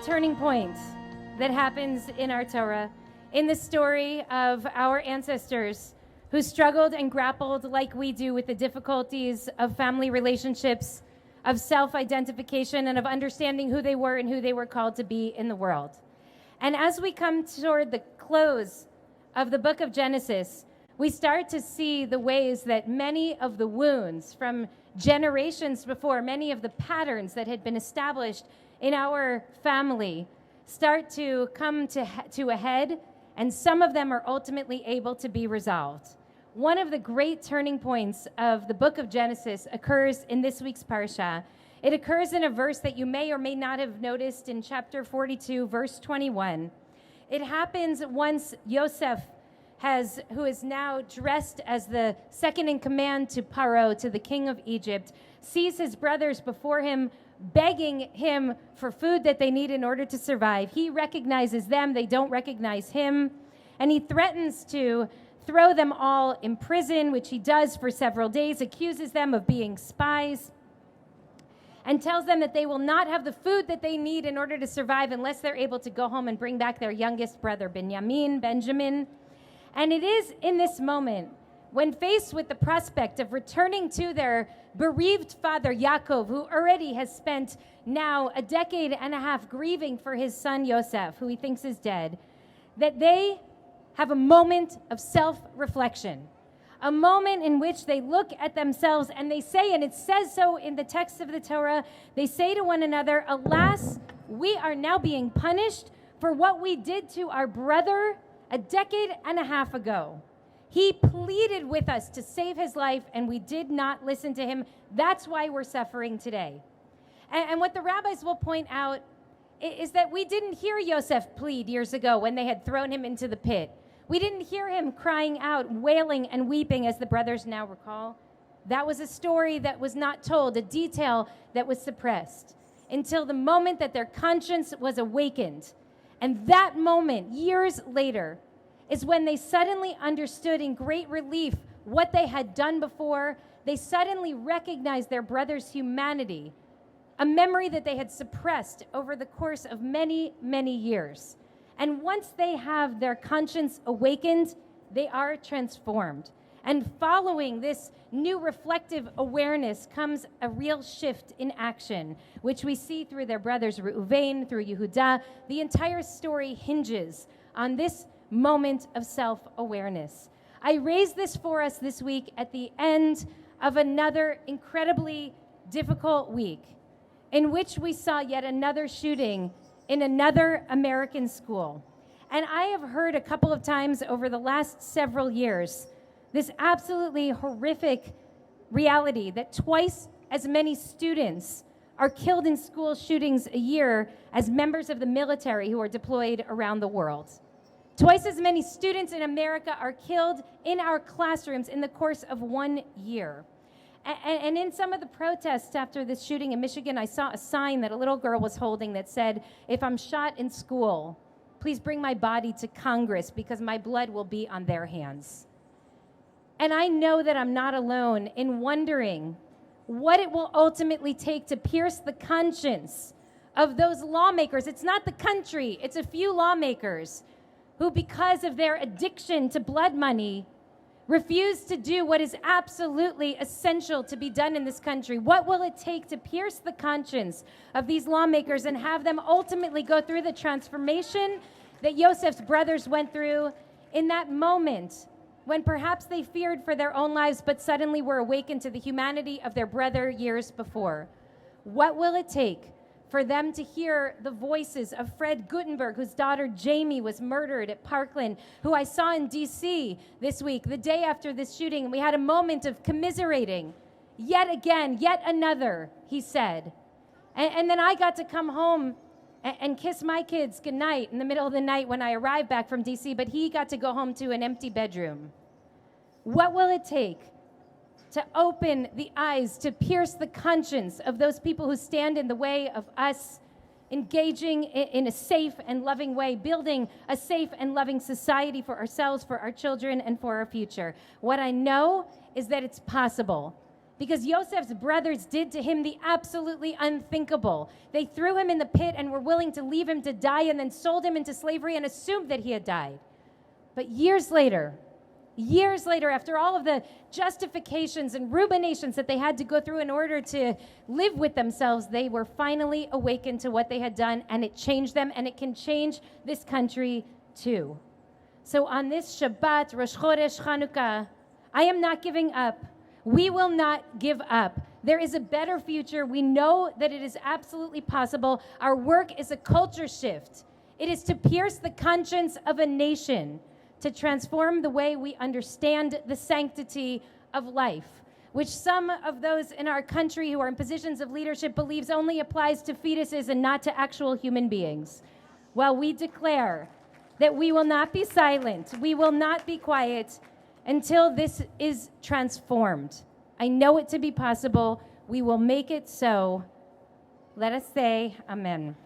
turning point that happens in our Torah, in the story of our ancestors who struggled and grappled like we do with the difficulties of family relationships, of self-identification, and of understanding who they were and who they were called to be in the world. And as we come toward the close of the book of Genesis, we start to see the ways that many of the wounds from generations before, many of the patterns that had been established in our family start to come to a head, and some of them are ultimately able to be resolved. One of the great turning points of the book of Genesis occurs in this week's parsha. It occurs in a verse that you may or may not have noticed in chapter 42, verse 21. It happens once Yosef who is now dressed as the second in command to Paro, to the king of Egypt, sees his brothers before him begging him for food that they need in order to survive. He recognizes them, they don't recognize him, and he threatens to throw them all in prison, which he does for several days, accuses them of being spies, and tells them that they will not have the food that they need in order to survive unless they're able to go home and bring back their youngest brother, Benjamin. And it is in this moment, when faced with the prospect of returning to their bereaved father, Yaakov, who already has spent now a decade and a half grieving for his son, Yosef, who he thinks is dead, that they have a moment of self-reflection, a moment in which they look at themselves and they say, and it says so in the text of the Torah, they say to one another, "Alas, we are now being punished for what we did to our brother a decade and a half ago. He pleaded with us to save his life, and we did not listen to him. That's why we're suffering today." And what the rabbis will point out is that we didn't hear Yosef plead years ago when they had thrown him into the pit. We didn't hear him crying out, wailing and weeping, as the brothers now recall. That was a story that was not told, a detail that was suppressed, until the moment that their conscience was awakened. And that moment, years later, is when they suddenly understood in great relief what they had done before. They suddenly recognized their brother's humanity, a memory that they had suppressed over the course of many, many years. And once they have their conscience awakened, they are transformed. And following this new reflective awareness comes a real shift in action, which we see through their brothers Reuven, through Yehudah. The entire story hinges on this moment of self-awareness. I raise this for us this week at the end of another incredibly difficult week, in which we saw yet another shooting in another American school. And I have heard a couple of times over the last several years this absolutely horrific reality that twice as many students are killed in school shootings a year as members of the military who are deployed around the world. Twice as many students in America are killed in our classrooms in the course of 1 year. And in some of the protests after this shooting in Michigan, I saw a sign that a little girl was holding that said, "If I'm shot in school, please bring my body to Congress because my blood will be on their hands." And I know that I'm not alone in wondering what it will ultimately take to pierce the conscience of those lawmakers. It's not the country, it's a few lawmakers who, because of their addiction to blood money, refuse to do what is absolutely essential to be done in this country. What will it take to pierce the conscience of these lawmakers and have them ultimately go through the transformation that Yosef's brothers went through in that moment when perhaps they feared for their own lives but suddenly were awakened to the humanity of their brother years before? What will it take for them to hear the voices of Fred Guttenberg, whose daughter Jamie was murdered at Parkland, who I saw in D.C. this week, the day after this shooting, and we had a moment of commiserating. Yet again, yet another, he said. And then I got to come home and kiss my kids goodnight in the middle of the night when I arrived back from D.C., but he got to go home to an empty bedroom. What will it take to open the eyes, to pierce the conscience of those people who stand in the way of us engaging in a safe and loving way, building a safe and loving society for ourselves, for our children, and for our future? What I know is that it's possible. because Yosef's brothers did to him the absolutely unthinkable. They threw him in the pit and were willing to leave him to die and then sold him into slavery and assumed that he had died. But years later, after all of the justifications and ruminations that they had to go through in order to live with themselves, they were finally awakened to what they had done, and it changed them, and it can change this country too. So on this Shabbat, Rosh Chodesh Chanukah, I am not giving up. We will not give up. There is a better future. We know that it is absolutely possible. Our work is a culture shift. It is to pierce the conscience of a nation, to transform the way we understand the sanctity of life, which some of those in our country who are in positions of leadership believes only applies to fetuses and not to actual human beings. While we declare that we will not be silent, we will not be quiet until this is transformed. I know it to be possible. We will make it so. Let us say amen.